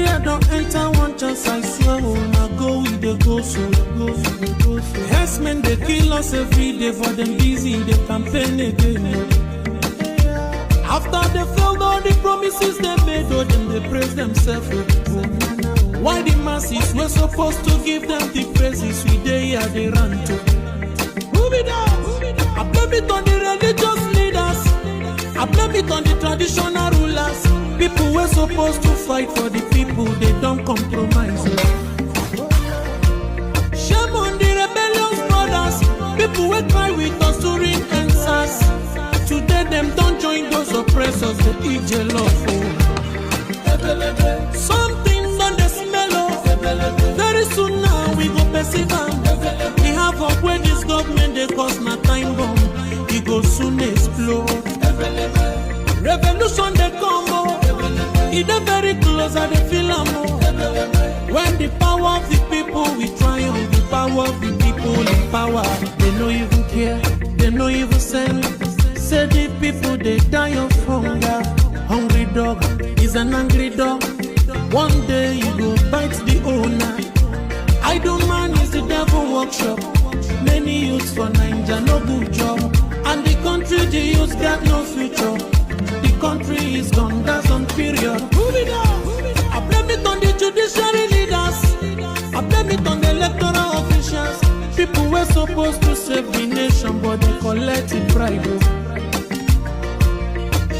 fear don't enter one chance, I swear. Oh, now go with the go so. Herdsmen, they kill us every day, for them busy, they campaign again. After they failed all the promises they made, oh, then they praise themselves. Why the masses were supposed to give them the praises we they are they run to? Who be that? I blame it on the religious leaders. I blame it on the traditional rulers. People were supposed to fight for the people, they don't compromise. Shame on the rebellious brothers. People will cry with us during answers. Today them don't join those oppressors, they eat jealous. Something on the smell of. Very soon now we go perceive them. We have up where this government they cause my time bomb. It go soon explode. Revolution they come more. It they very close and they feel more. When the power of the people we triumph, the power of the people in power. They no even care, they no even send. Say the people they die of hunger. Hungry dog is an angry dog. One day you go bite the owner. Idle man is the devil workshop. Many youths for Nigeria no good job. And the country the youths got no future. The country is gone, that's on period. I blame it on the judiciary leaders. I blame it on the electoral officials. People were supposed to save the nation, but they collected bribe.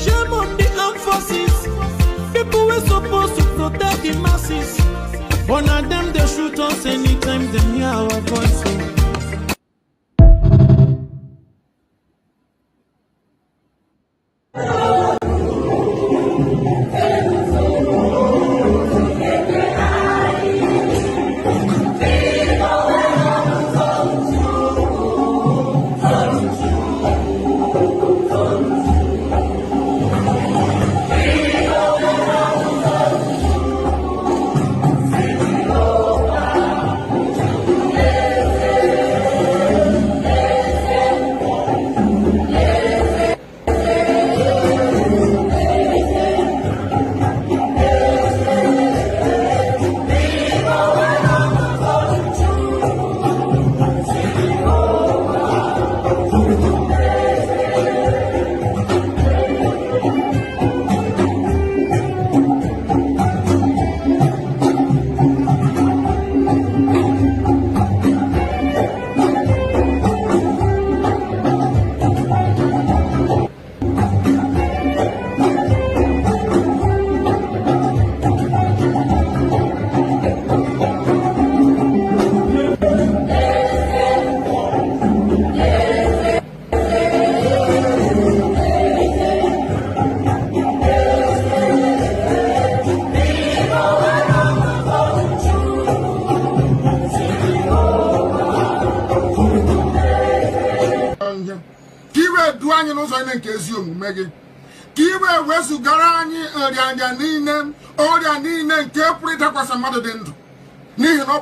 Shame on the armed forces. People were supposed to protect the masses. But now them they shoot us anytime they hear our voice.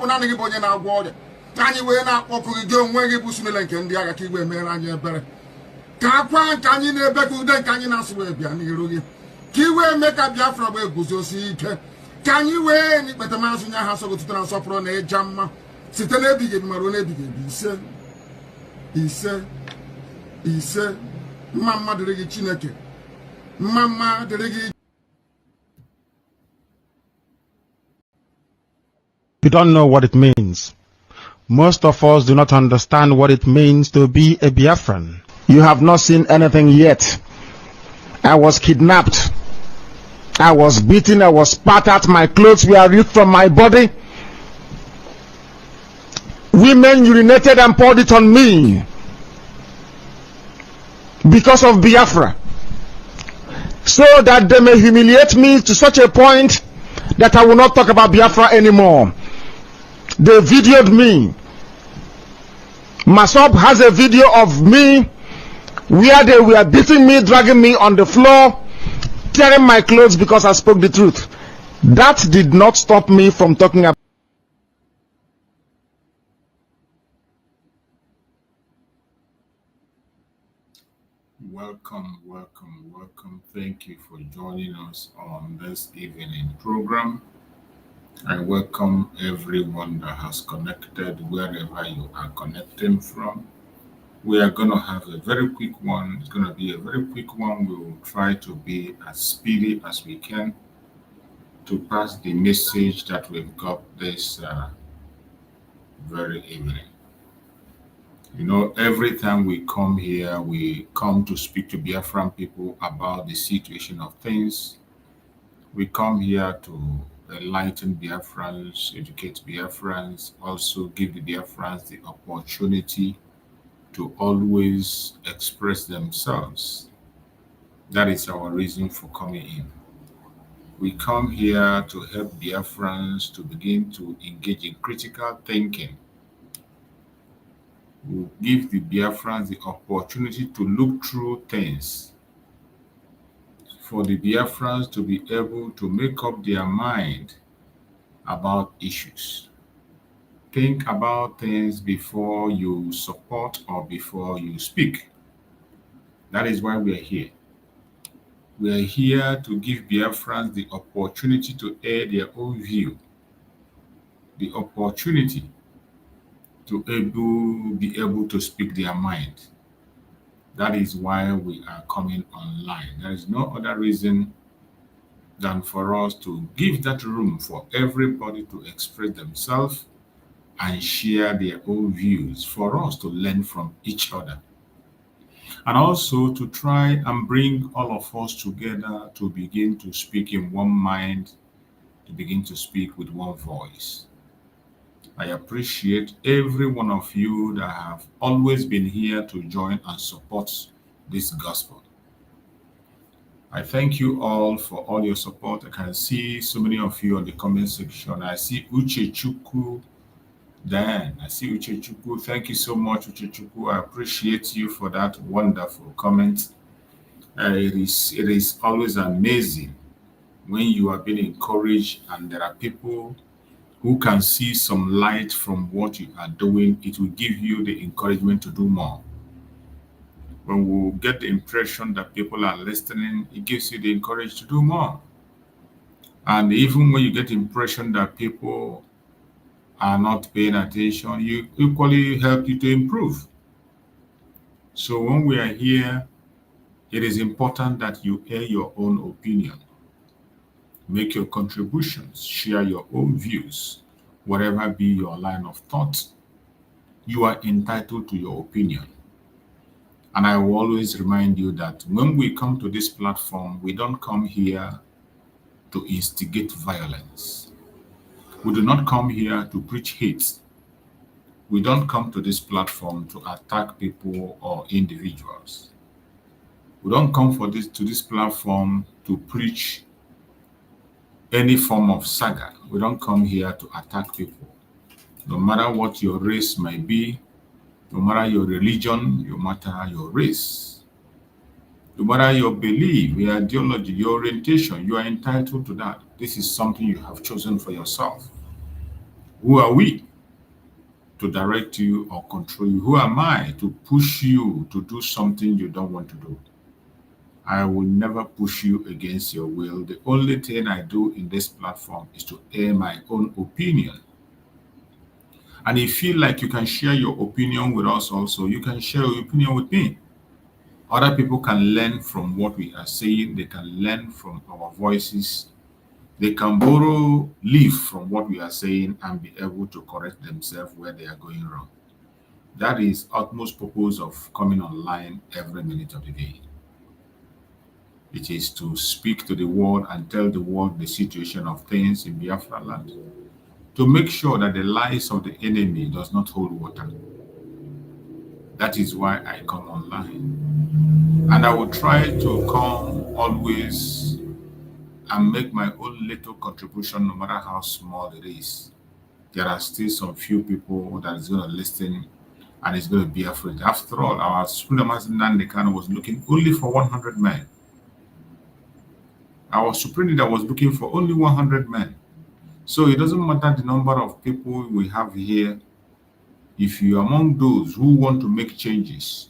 Nani bonye na agwọ anyị wee na-akpọkụ gị onwe gị bụ simile nke ndị agha ka igwe mere anyị ebere ka akwa nke anyị na-ebe ka ude nke anyị na-asụ wee bịa n'iru gị ka iwe mee ka Biafra wee guzosi ike ka anyị wee n'ikpete mazụ nya ha sọgụtụta na nsọpụrụ na ịja mma site n'ebighị ebi ma ruo n'ebighị ebi ise mma dịrị gị Chineke mma dịrị gị. You don't know what it means. Most of us do not understand what it means to be a Biafran. You have not seen anything yet. I was kidnapped. I was beaten. I was spat at. My clothes were ripped from my body. Women urinated and poured it on me because of Biafra, so that they may humiliate me to such a point that I will not talk about Biafra anymore. They videoed me. Masop has a video of me where they were beating me, dragging me on the floor, tearing my clothes because I spoke the truth. That did not stop me from talking about. Welcome. Thank you for joining us on this evening program. I welcome everyone that has connected wherever you are connecting from. We are going to have a very quick one. It's going to be a very quick one. We will try to be as speedy as we can to pass the message that we've got this very evening. You know, every time we come here, we come to speak to Biafran people about the situation of things. We come here to enlighten Biafrans, educate Biafrans, also give the Biafrans the opportunity to always express themselves. That is our reason for coming in. We come here to help Biafrans to begin to engage in critical thinking. We give the Biafrans the opportunity to look through things, for the Biafrans to be able to make up their mind about issues. Think about things before you support or before you speak. That is why we are here. We are here to give Biafrans the opportunity to air their own view, the opportunity to be able to speak their mind. That is why we are coming online. There is no other reason than for us to give that room for everybody to express themselves and share their own views, for us to learn from each other. And also to try and bring all of us together to begin to speak in one mind, to begin to speak with one voice. I appreciate every one of you that have always been here to join and support this gospel. I thank you all for all your support. I can see so many of you on the comment section. I see Uche Chuku. Dan, I see Uche Chuku. Thank you so much, Uche Chuku. I appreciate you for that wonderful comment. It is always amazing when you are being encouraged and there are people who can see some light from what you are doing. It will give you the encouragement to do more. When we get the impression that people are listening, it gives you the encouragement to do more. And even when you get the impression that people are not paying attention, you equally help you to improve. So when we are here, it is important that you air your own opinion, make your contributions, share your own views, whatever be your line of thought. You are entitled to your opinion. And I will always remind you that when we come to this platform, we don't come here to instigate violence. We do not come here to preach hate. We don't come to this platform to attack people or individuals. We don't come to this platform to preach any form of saga. We don't come here to attack people. No matter what your race might be, no matter your religion, no matter your race, no matter your belief, your ideology, your orientation, you are entitled to that. This is something you have chosen for yourself. Who are we to direct you or control you? Who am I to push you to do something you don't want to do? I will never push you against your will. The only thing I do in this platform is to air my own opinion. And if you feel like you can share your opinion with us also, you can share your opinion with me. Other people can learn from what we are saying. They can learn from our voices. They can borrow leaf from what we are saying and be able to correct themselves where they are going wrong. That is utmost purpose of coming online every minute of the day. It is to speak to the world and tell the world the situation of things in Biafra land, to make sure that the lies of the enemy does not hold water. That is why I come online. And I will try to come always and make my own little contribution, no matter how small it is. There are still some few people that is going to listen and is going to be afraid. After all, our Supreme Master Nandekan was looking only for 100 men. Our Supreme Leader was looking for only 100 men. So it doesn't matter the number of people we have here. If you are among those who want to make changes,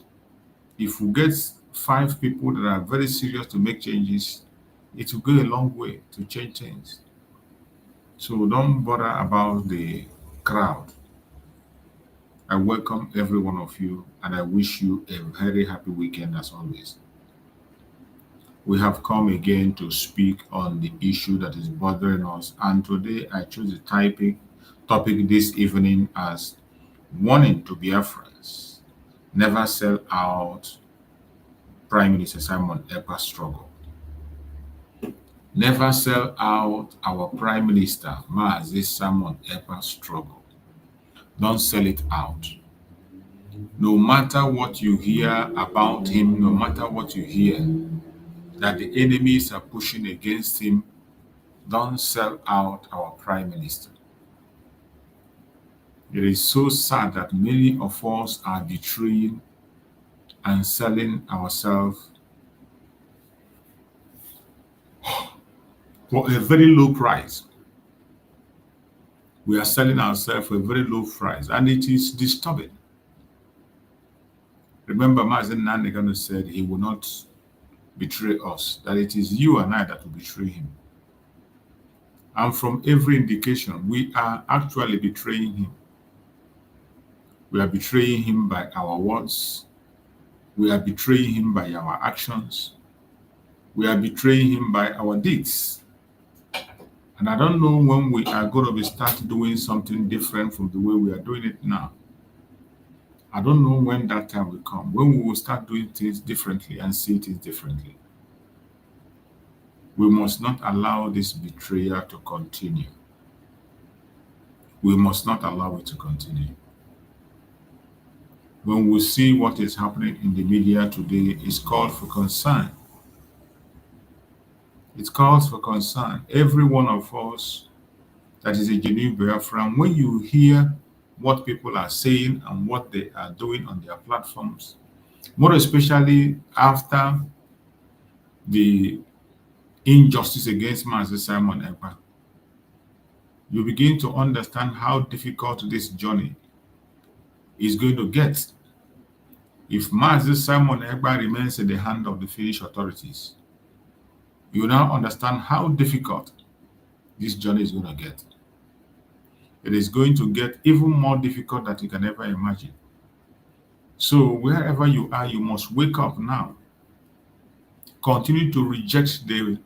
if we get 5 people that are very serious to make changes, it will go a long way to change things. So don't bother about the crowd. I welcome every one of you and I wish you a very happy weekend as always. We have come again to speak on the issue that is bothering us, and today I chose the topic this evening as warning to Biafrans: never sell out Prime Minister Simon Ekpa's struggle. Never sell out our Prime Minister Mazi Simon Ekpa's struggle. Don't sell it out. No matter what you hear about him, no matter what you hear that the enemies are pushing against him, don't sell out our Prime Minister. It is so sad that many of us are betraying and selling ourselves for a very low price. We are selling ourselves for a very low price, and it is disturbing. Remember, Mazen Nandegan said he will not betray us, that it is you and I that will betray him. And from every indication, we are actually betraying him. We are betraying him by our words. We are betraying him by our actions. We are betraying him by our deeds. And I don't know when we are going to start doing something different from the way we are doing it now. I don't know when that time will come, when we will start doing things differently and see things differently. We must not allow this betrayal to continue. We must not allow it to continue. When we see what is happening in the media today, it's called for concern. It calls for concern. Every one of us that is a genuine Biafran, when you hear what people are saying and what they are doing on their platforms, more especially after the injustice against Mazi Simon Ekpa, you begin to understand how difficult this journey is going to get. If Mazi Simon Ekpa remains in the hand of the Finnish authorities, you now understand how difficult this journey is going to get. It is going to get even more difficult than you can ever imagine. So wherever you are, you must wake up now. Continue to reject the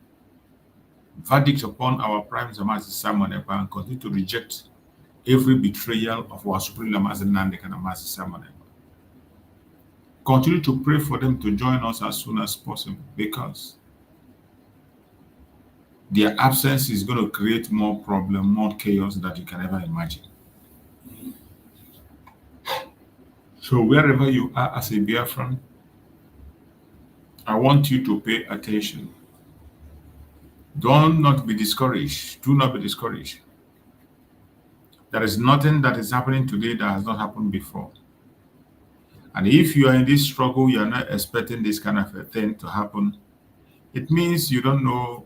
verdict upon our Prime Minister Mazi Simon Ekpa and continue to reject every betrayal of our Supreme Leader Mazi Nnamdi Kanu and Mazi Simon Ekpa. Continue to pray for them to join us as soon as possible, because their absence is going to create more problem, more chaos than you can ever imagine. So wherever you are as a Biafran, I want you to pay attention. Do not be discouraged. Do not be discouraged. There is nothing that is happening today that has not happened before. And if you are in this struggle, you are not expecting this kind of a thing to happen, it means you don't know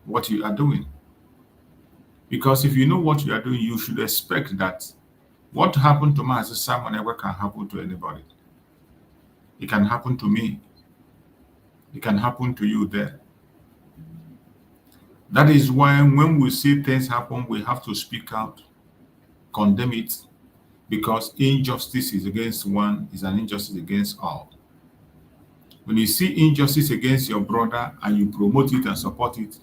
what you are doing. Because if you know what you are doing, you should expect that what happened to Mazi Simon Ekpa can happen to anybody. It can happen to me. It can happen to you there. That is why when we see things happen, we have to speak out, condemn it, because injustice is against one is an injustice against all. When you see injustice against your brother and you promote it and support it,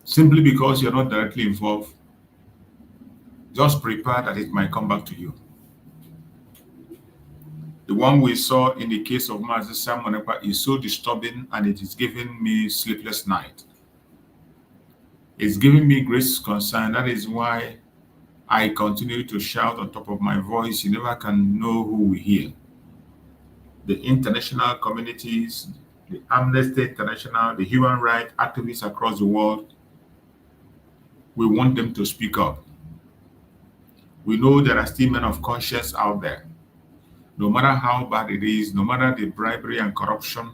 simply because you're not directly involved, just prepare that it might come back to you. The one we saw in the case of Mazi Simon Ekpa is so disturbing, and it is giving me sleepless night. It's giving me great concern. That is why I continue to shout on top of my voice. You never can know who we hear. The international communities, the Amnesty International, the human rights activists across the world, we want them to speak up. We know there are still men of conscience out there. No matter how bad it is, no matter the bribery and corruption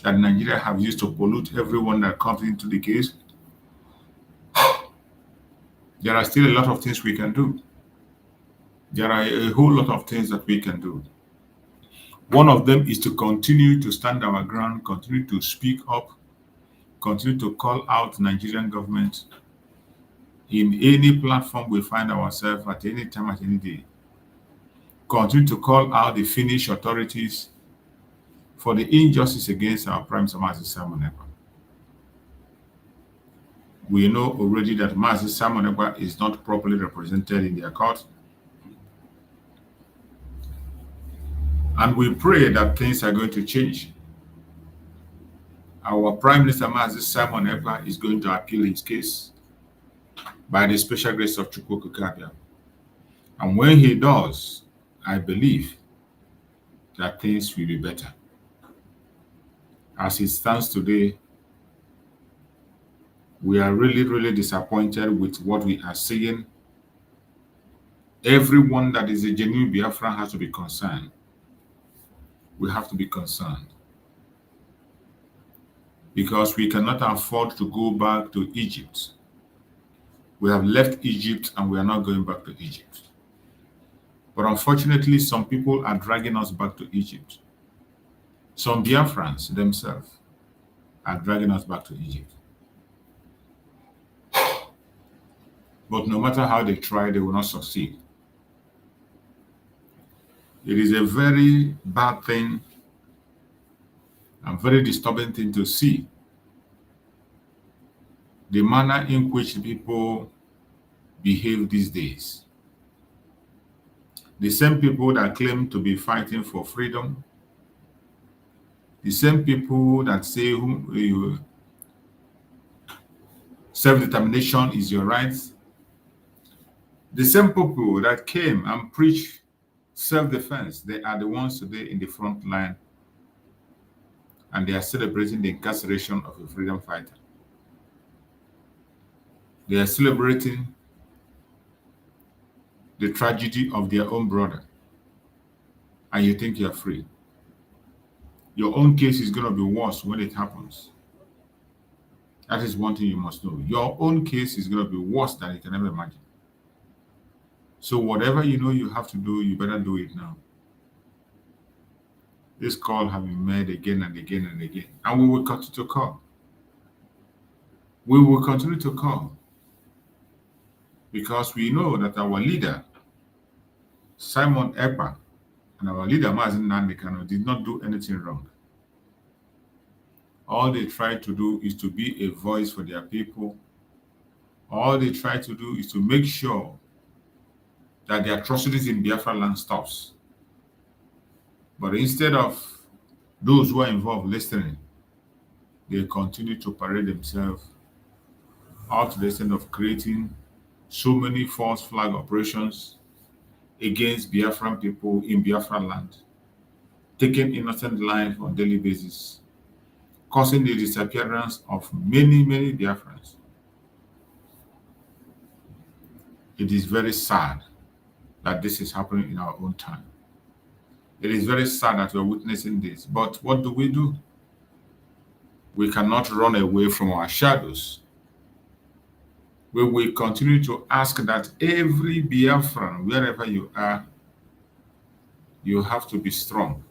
that Nigeria have used to pollute everyone that comes into the case, there are still a lot of things we can do. There are a whole lot of things that we can do. One of them is to continue to stand our ground, continue to speak up, continue to call out Nigerian government in any platform we find ourselves at any time, at any day. Continue to call out the Finnish authorities for the injustice against our Prime Minister Simon Ekpa. We know already that Mazi Simon Ekpa is not properly represented in their court. And we pray that things are going to change. Our Prime Minister Mazi Simon Ekpa is going to appeal his case by the special grace of Chukwu Kabia. And when he does, I believe that things will be better. As it stands today, we are really, really disappointed with what we are seeing. Everyone that is a genuine Biafran has to be concerned. We have to be concerned. Because we cannot afford to go back to Egypt. We have left Egypt and we are not going back to Egypt. But unfortunately, some people are dragging us back to Egypt. Some Biafrans themselves are dragging us back to Egypt. But no matter how they try, they will not succeed. It is a very bad thing and very disturbing thing to see the manner in which people behave these days. The same people that claim to be fighting for freedom, the same people that say self-determination is your right, the same people that came and preached self-defense, they are the ones today in the front line, and they are celebrating the incarceration of a freedom fighter. They are celebrating the tragedy of their own brother, and you think you're free. Your own case is going to be worse when it happens. That is one thing you must know. Your own case is going to be worse than you can ever imagine. So whatever you know you have to do, you better do it now. This call has been made again and again and again, and we will continue to call. We will continue to call because we know that our leader, Simon Ekpa, and our leader, Mazi Nnamdi, did not do anything wrong. All they try to do is to be a voice for their people. All they try to do is to make sure that the atrocities in Biafra land stops. But instead of those who are involved listening, they continue to parade themselves out to the extent of creating so many false flag operations against Biafran people in Biafra land, taking innocent lives on a daily basis, causing the disappearance of many, many Biafrans. It is very sad that this is happening in our own time. It is very sad that we are witnessing this, but what do? We cannot run away from our shadows. We will continue to ask that every Biafran, wherever you are, you have to be strong.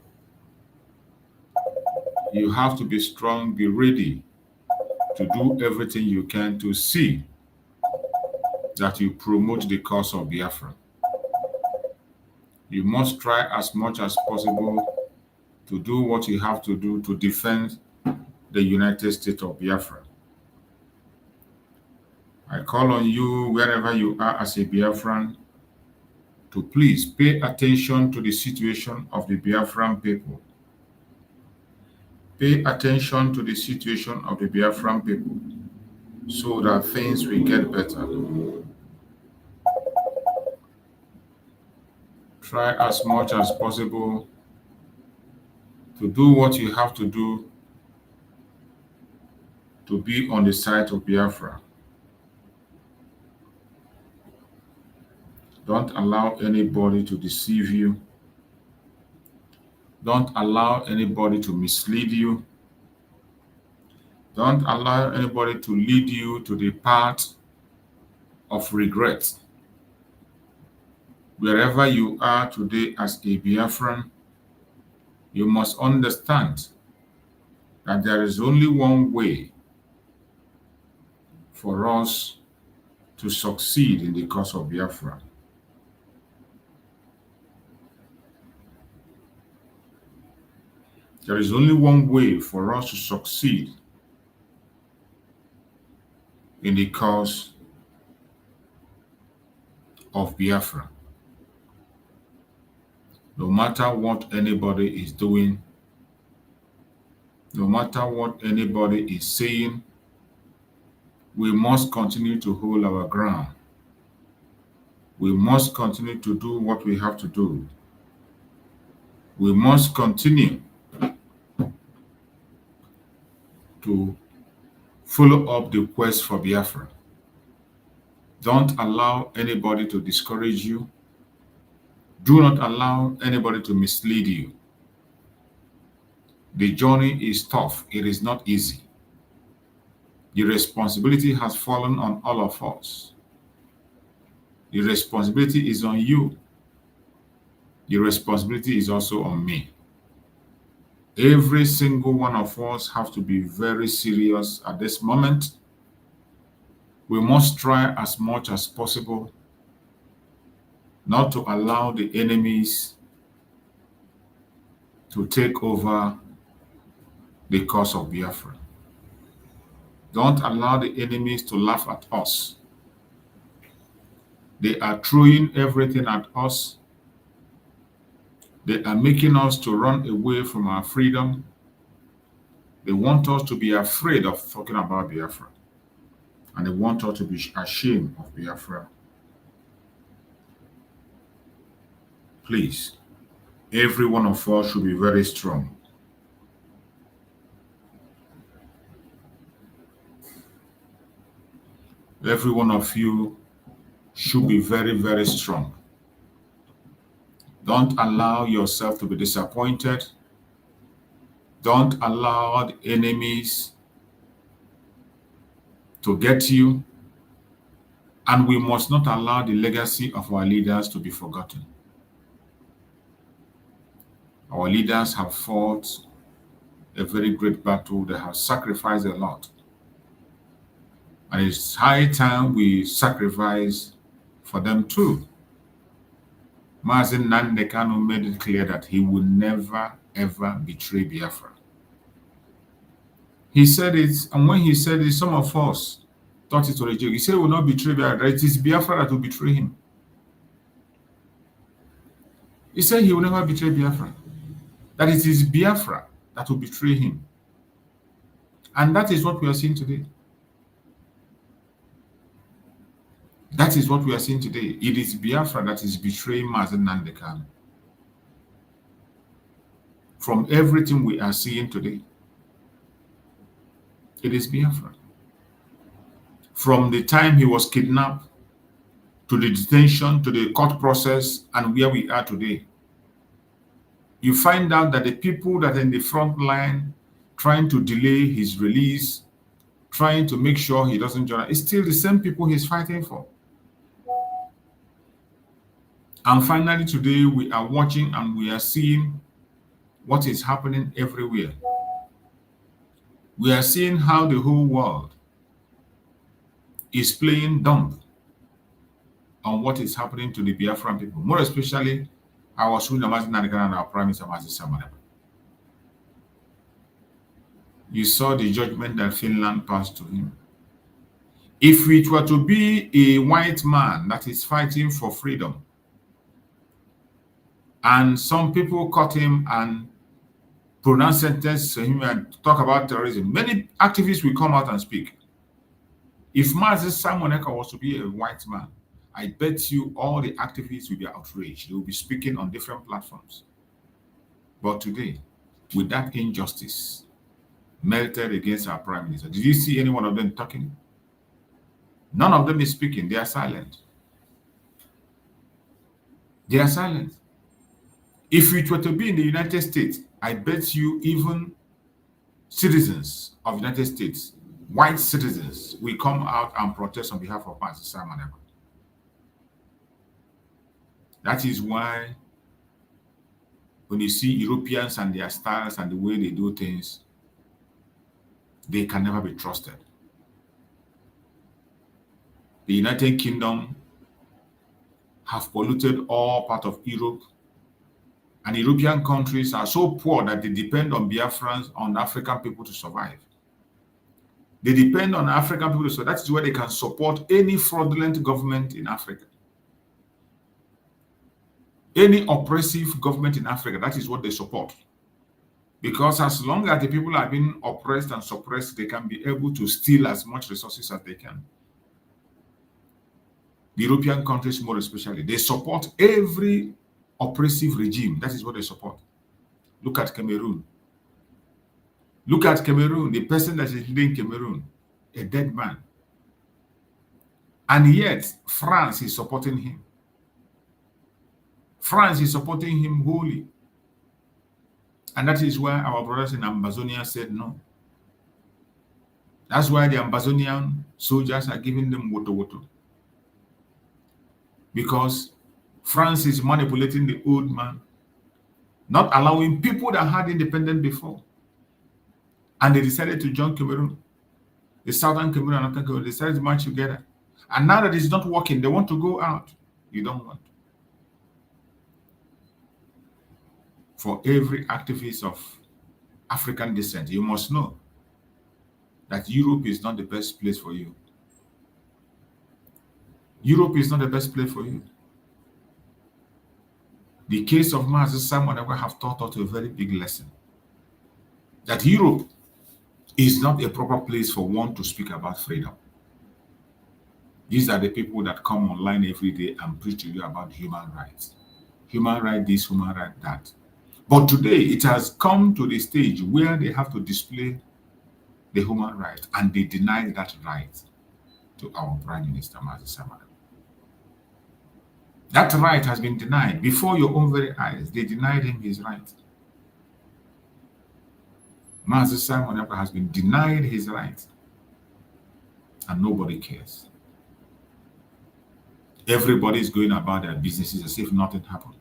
You have to be strong, be ready to do everything you can to see that you promote the cause of Biafra. You must try as much as possible to do what you have to do to defend the United States of Biafra. I call on you, wherever you are as a Biafran, to please pay attention to the situation of the Biafran people. Pay attention to the situation of the Biafran people so that things will get better. Try as much as possible to do what you have to do to be on the side of Biafra. Don't allow anybody to deceive you. Don't allow anybody to mislead you. Don't allow anybody to lead you to the path of regret. Wherever you are today as a Biafran, you must understand that there is only one way for us to succeed in the cause of Biafra. There is only one way for us to succeed in the cause of Biafra. No matter what anybody is doing, no matter what anybody is saying, we must continue to hold our ground. We must continue to do what we have to do. We must continue to follow up the quest for Biafra. Don't allow anybody to discourage you. Do not allow anybody to mislead you. The journey is tough. It is not easy. The responsibility has fallen on all of us. The responsibility is on you. The responsibility is also on me. Every single one of us have to be very serious at this moment. We must try as much as possible not to allow the enemies to take over the cause of Biafra. Don't allow the enemies to laugh at us. They are throwing everything at us. They are making us to run away from our freedom. They want us to be afraid of talking about Biafra. And they want us to be ashamed of Biafra. Please, every one of us should be very strong. Every one of you should be very, very strong. Don't allow yourself to be disappointed. Don't allow the enemies to get you. And we must not allow the legacy of our leaders to be forgotten. Our leaders have fought a very great battle. They have sacrificed a lot. And it's high time we sacrifice for them too. Mazi Nnamdi Kanu made it clear that he will never, ever betray Biafra. He said it, and when he said it, some of us thought it was a joke. He said he will not betray Biafra. It is Biafra that will betray him. He said he will never betray Biafra. That it is Biafra that will betray him. And that is what we are seeing today. That is what we are seeing today. It is Biafra that is betraying Mazi Nnamdi Kanu. From everything we are seeing today, it is Biafra. From the time he was kidnapped, to the detention, to the court process, and where we are today, you find out that the people that are in the front line trying to delay his release, trying to make sure he doesn't join, it's still the same people he's fighting for. And finally, today we are watching and we are seeing what is happening everywhere. We are seeing how the whole world is playing dumb on what is happening to the Biafran people, more especially our Mazi Nnamdi Kanu and our Prime Minister Simon Ekpa. You saw the judgment that Finland passed to him. If it were to be a white man that is fighting for freedom, and some people caught him and pronounced sentence to him and talk about terrorism, many activists will come out and speak. If Mazi Simon Ekpa was to be a white man, I bet you all the activists will be outraged. They will be speaking on different platforms. But today, with that injustice melted against our Prime Minister, did you see any one of them talking? None of them is speaking. They are silent. They are silent. If it were to be in the United States, I bet you even citizens of the United States, white citizens, will come out and protest on behalf of Mazi Simon Ekpa. That is why when you see Europeans and their styles and the way they do things, they can never be trusted. The United Kingdom have polluted all part of Europe, and European countries are so poor that they depend on Biafrans, on African people to survive. They depend on African people, so that's where they can support any fraudulent government in Africa. Any oppressive government in Africa, that is what they support. Because as long as the people are being oppressed and suppressed, they can be able to steal as much resources as they can. The European countries more especially, they support every oppressive regime. That is what they support. Look at Cameroon. Look at Cameroon, the person that is leading Cameroon, a dead man. And yet, France is supporting him. France is supporting him wholly. And that is why our brothers in Amazonia said no. That's why the Amazonian soldiers are giving them woto. Because France is manipulating the old man, not allowing people that had independence before. And they decided to join Cameroon. The Southern Cameroon and Northern Cameroon decided to march together. And now that it's not working, they want to go out. You don't want. For every activist of African descent, you must know that Europe is not the best place for you. Europe is not the best place for you. The case of Master Simon Ekpa have taught us a very big lesson. That Europe is not a proper place for one to speak about freedom. These are the people that come online every day and preach to you about human rights. Human rights this, human rights that. But today, it has come to the stage where they have to display the human right, and they deny that right to our Prime Minister, Master Simon. That right has been denied before your own very eyes. They denied him his right. Master Simon Ekpa has been denied his right, and nobody cares. Everybody is going about their businesses as if nothing happened.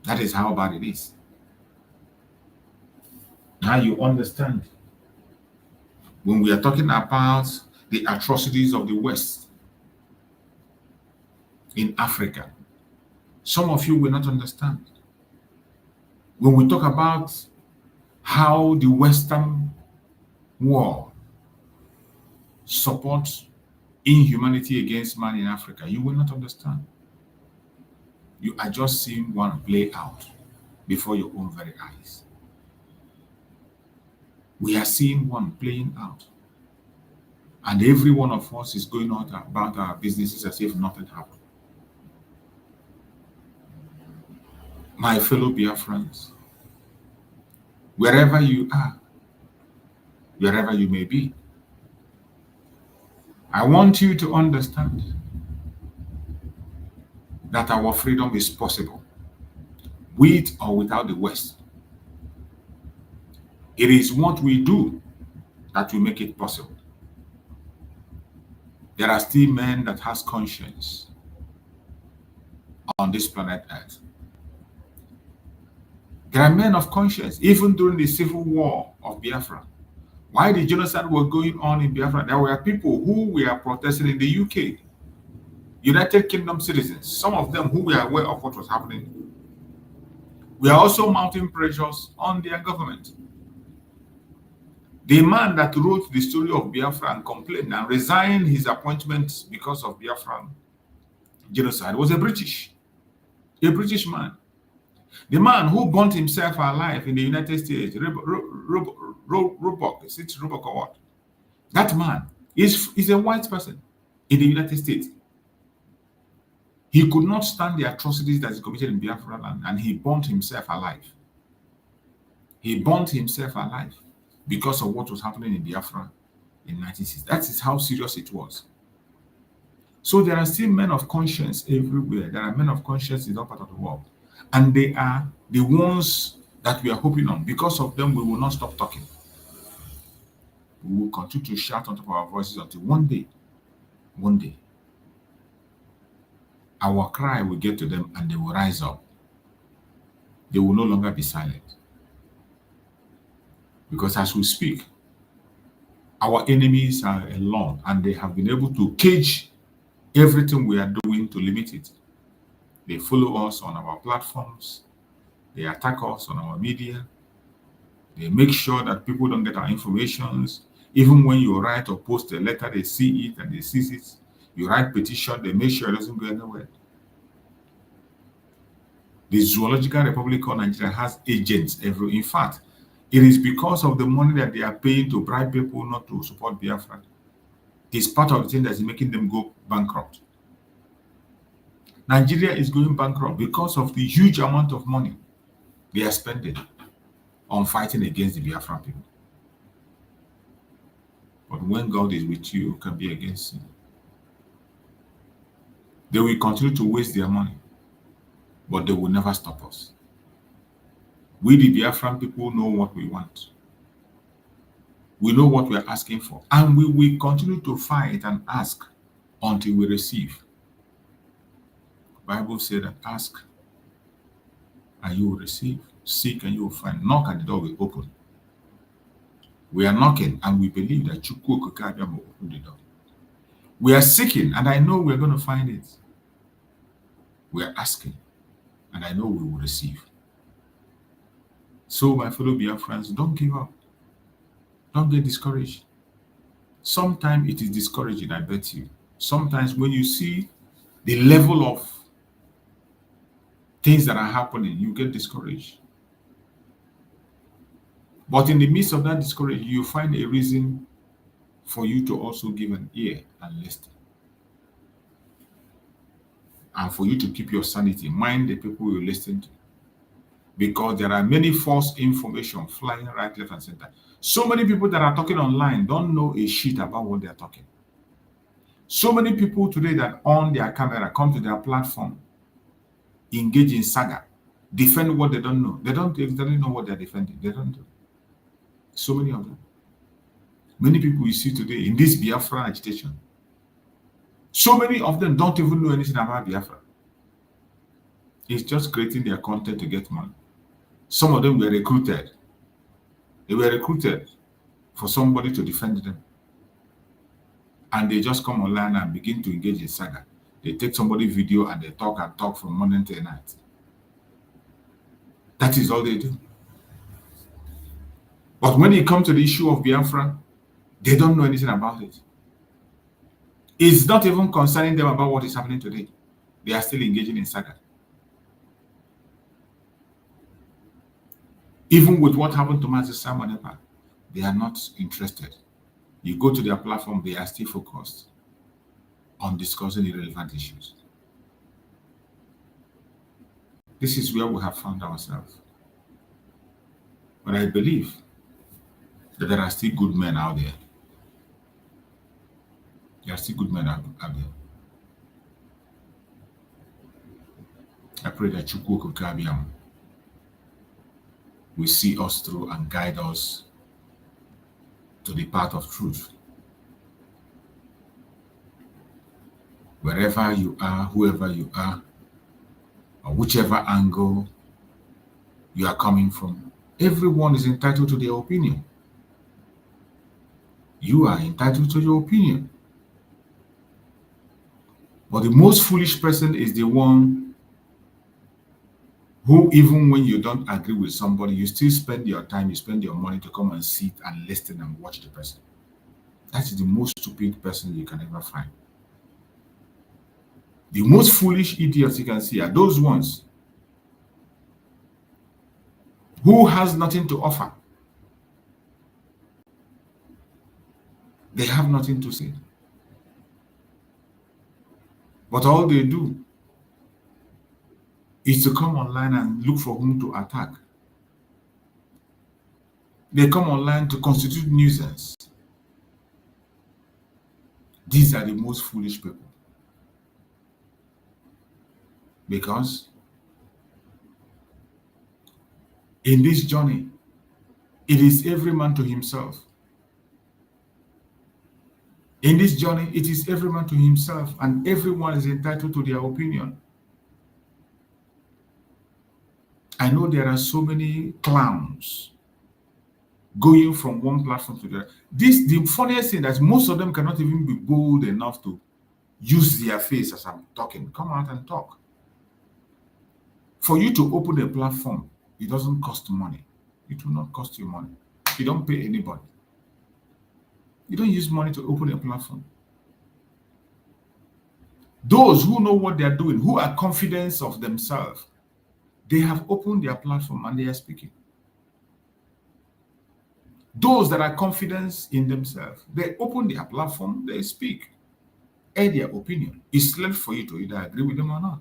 That is how bad it is. Now you understand. When we are talking about the atrocities of the West in Africa, some of you will not understand. When we talk about how the Western world supports inhumanity against man in Africa, you will not understand. You are just seeing one play out before your own very eyes. We are seeing one playing out. And every one of us is going out about our businesses as if nothing happened. My fellow Biafrans, wherever you are, wherever you may be, I want you to understand that our freedom is possible, with or without the West. It is what we do that will make it possible. There are still men that has conscience on this planet Earth. There are men of conscience, even during the civil war of Biafra. While the genocide was going on in Biafra, there were people who were protesting in the UK, United Kingdom citizens, some of them who were aware of what was happening. We are also mounting pressures on their government. The man that wrote the story of Biafra and complained and resigned his appointment because of Biafran genocide was a British man. The man who burnt himself alive in the United States, Roebuck or what? That man is a white person in the United States. He could not stand the atrocities that is committed in Biafra land, and he burnt himself alive. He burnt himself alive because of what was happening in Biafra in 1960. That is how serious it was. So there are still men of conscience everywhere. There are men of conscience in all parts of the world. And they are the ones that we are hoping on. Because of them, we will not stop talking. We will continue to shout on top of our voices until one day, our cry will get to them and they will rise up. They will no longer be silent. Because as we speak, Our enemies are alone, and they have been able to cage everything we are doing to limit it. They follow us on our platforms. They attack us on our media. They make sure that people don't get our informations. Even when you write or post a letter, they see it and they seize it. You write petition, they make sure it doesn't go anywhere. The Zoological Republic of Nigeria has agents every. In fact, it is because of the money that they are paying to bribe people not to support Biafra. It's part of the thing that's making them go bankrupt. Nigeria is going bankrupt because of the huge amount of money they are spending on fighting against the Biafran people. But when God is with you, who can be against you? They will continue to waste their money, but they will never stop us. We, the Biafran people, know what we want. We know what we are asking for, and we will continue to fight and ask until we receive. The Bible said that ask and you will receive, seek and you will find, knock and the door will open. We are knocking and we believe that Chukwu Okike will open the door. We are seeking and I know we are going to find it. We are asking and I know we will receive. So my fellow Biafrans, don't give up. Don't get discouraged. Sometimes it is discouraging, I bet you. Sometimes when you see the level of things that are happening, you get discouraged. But in the midst of that discouragement, you find a reason for you to also give an ear and listen. And for you to keep your sanity, mind the people you listen to. Because there are many false information flying right, left, and center. So many people that are talking online don't know a shit about what they are talking. So many people today that on their camera, come to their platform, engage in saga, defend what they don't know. They don't exactly know what they're defending. They don't do. So many of them. Many people you see today in this Biafra agitation, so many of them don't even know anything about Biafra. It's just creating their content to get money. Some of them were recruited. They were recruited for somebody to defend them. And they just come online and begin to engage in saga. They take somebody's video and they talk from morning till night. That is all they do. But when it comes to the issue of Biafra, they don't know anything about it. It's not even concerning them about what is happening today. They are still engaging in saga. Even with what happened to Master Simon Ekpa, they are not interested. You go to their platform, they are still focused on discussing irrelevant issues. This is where we have found ourselves. But I believe that there are still good men out there. There are still good men out there. I pray that Chukwu Okike will see us through and guide us to the path of truth. Wherever you are, whoever you are, or whichever angle you are coming from, everyone is entitled to their opinion. You are entitled to your opinion. But the most foolish person is the one who, even when you don't agree with somebody, you still spend your time, you spend your money to come and sit and listen and watch the person. That is the most stupid person you can ever find. The most foolish idiots you can see are those ones who has nothing to offer. They have nothing to say. But all they do is to come online and look for whom to attack. They come online to constitute nuisance. These are the most foolish people. Because in this journey, it is every man to himself. In this journey, it is every man to himself, and everyone is entitled to their opinion. I know there are so many clowns going from one platform to the other. The funniest thing that most of them cannot even be bold enough to use their face as I'm talking. Come out and talk. For you to open a platform, it doesn't cost money. It will not cost you money. You don't pay anybody. You don't use money to open a platform. Those who know what they are doing, who are confident of themselves, they have opened their platform and they are speaking. Those that are confident in themselves, they open their platform, they speak, air their opinion. It's left for you to either agree with them or not.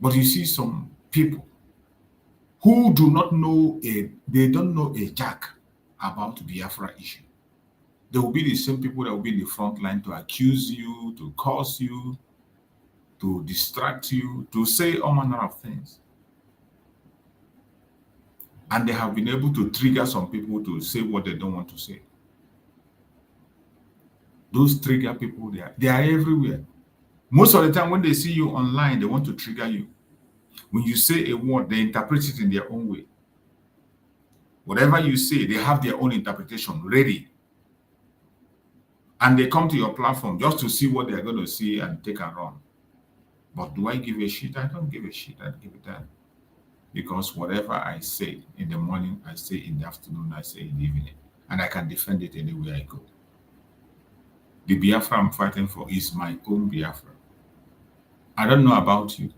But you see some people who do not know they don't know a jack about Biafra issue. They will be the same people that will be in the front line to accuse you, to curse you, to distract you, to say all manner of things. And they have been able to trigger some people to say what they don't want to say. Those trigger people, they are everywhere. Most of the time when they see you online, they want to trigger you. When you say a word, they interpret it in their own way. Whatever you say, they have their own interpretation ready. And they come to your platform just to see what they're going to see and take and run. But do I give a shit? I don't give a shit. I give it that. Because whatever I say in the morning, I say in the afternoon, I say in the evening. And I can defend it anywhere I go. The Biafra I'm fighting for is my own Biafra. I don't know about you.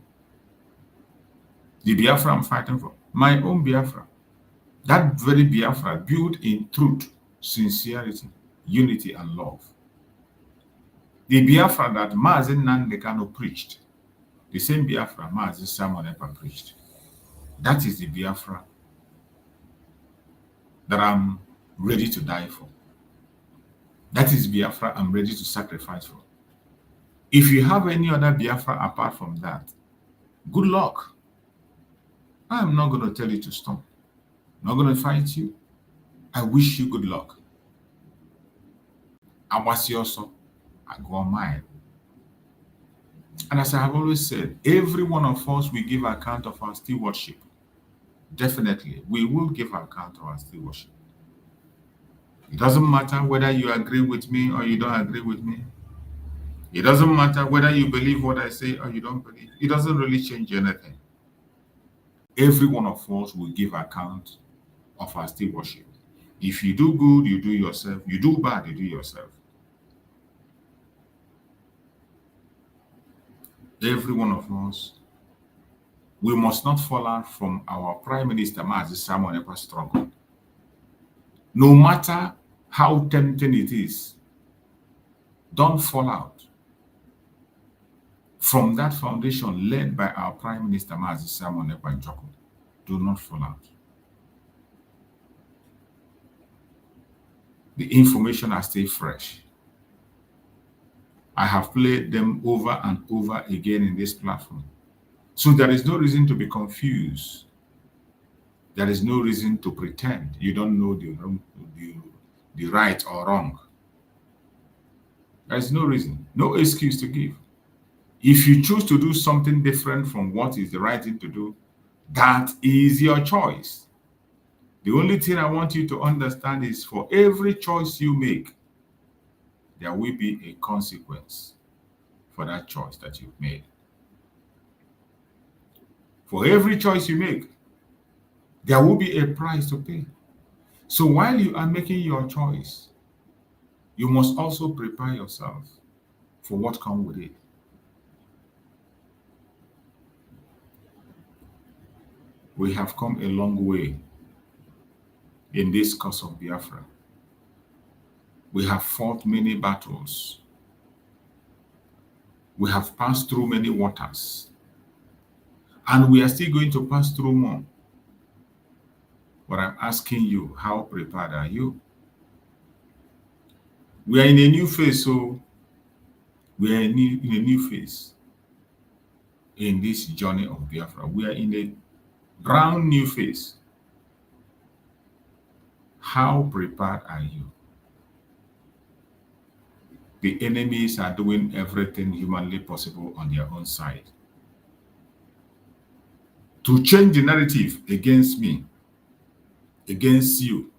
The Biafra I'm fighting for, my own Biafra. That very Biafra built in truth, sincerity, unity, and love. The Biafra that Mazi Nnamdi Kanu preached, the same Biafra Mazi Simon Ekpa preached. That is the Biafra that I'm ready to die for. That is Biafra I'm ready to sacrifice for. If you have any other Biafra apart from that, good luck. I am not going to tell you to stop. I'm not going to fight you. I wish you good luck. I was also, I go on mine. And as I have always said, every one of us will give account of our stewardship. Definitely, we will give account of our stewardship. It doesn't matter whether you agree with me or you don't agree with me. It doesn't matter whether you believe what I say or you don't believe. It doesn't really change anything. Every one of us will give account of our stewardship. If you do good, you do yourself. You do bad, you do yourself. Every one of us, we must not fall out from our Prime Minister, Mazi Simon Ekpa struggle. No matter how tempting it is, don't fall out from that foundation led by our Prime Minister, Mazi Simon Ekpa. Do not fall out. The information are still fresh. I have played them over and over again in this platform. So there is no reason to be confused. There is no reason to pretend you don't know the right or wrong. There is no reason, no excuse to give. If you choose to do something different from what is the right thing to do, that is your choice. The only thing I want you to understand is for every choice you make, there will be a consequence for that choice that you've made. For every choice you make, there will be a price to pay. So while you are making your choice, you must also prepare yourself for what comes with it. We have come a long way in this cause of Biafra. We have fought many battles. We have passed through many waters. And we are still going to pass through more. But I'm asking you, how prepared are you? We are in a new phase, so we are in a new phase in this journey of Biafra. We are in a brand new phase. How prepared are you? The enemies are doing everything humanly possible on their own side to change the narrative against me, against you.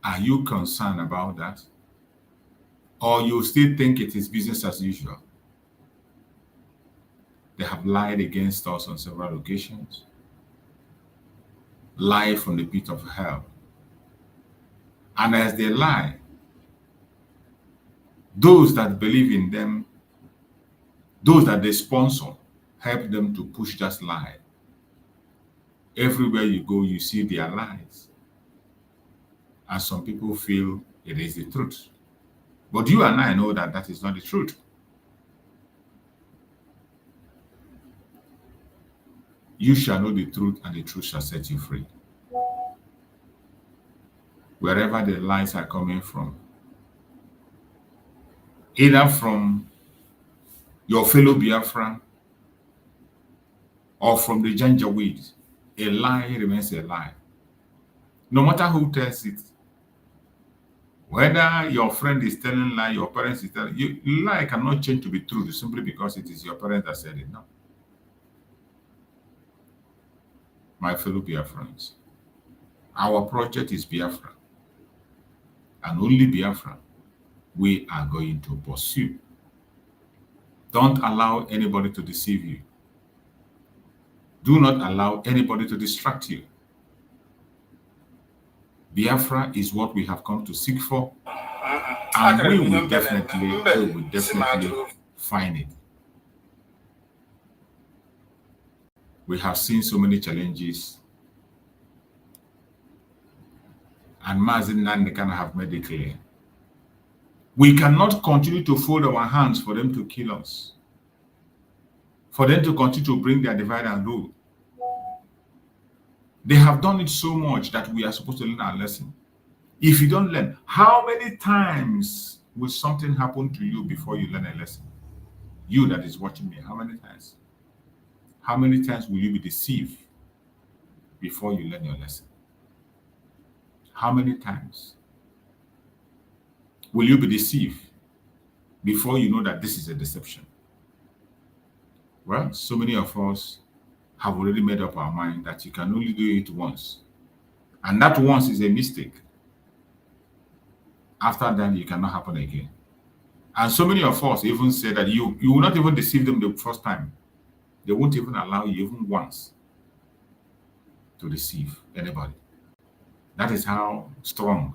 Are you concerned about that? Or you still think it is business as usual? They have lied against us on several occasions. Lie from the pit of hell. And as they lie, those that believe in them, those that they sponsor, help them to push that lie. Everywhere you go, you see their lies. And some people feel it is the truth. But you and I know that that is not the truth. You shall know the truth, and the truth shall set you free. Wherever the lies are coming from, either from your fellow Biafran or from the Janjaweed, a lie remains a lie. No matter who tells it, whether your friend is telling lie, your parents is telling you, lie cannot change to be true simply because it is your parents that said it. No. My fellow Biafrans, our project is Biafra, and only Biafra we are going to pursue. Don't allow anybody to deceive you. Do not allow anybody to distract you. Biafra is what we have come to seek for, and we will definitely find it. We have seen so many challenges, and Mazin Nandekana have made it clear. We cannot continue to fold our hands for them to kill us, for them to continue to bring their divide and rule. They have done it so much that we are supposed to learn our lesson. If you don't learn, how many times will something happen to you before you learn a lesson? You that is watching me, how many times? How many times will you be deceived before you learn your lesson? How many times will you be deceived before you know that this is a deception? Well, so many of us have already made up our mind that you can only do it once. And that once is a mistake. After that, it cannot happen again. And so many of us even say that you will not even deceive them the first time. They won't even allow you even once to deceive anybody. That is how strong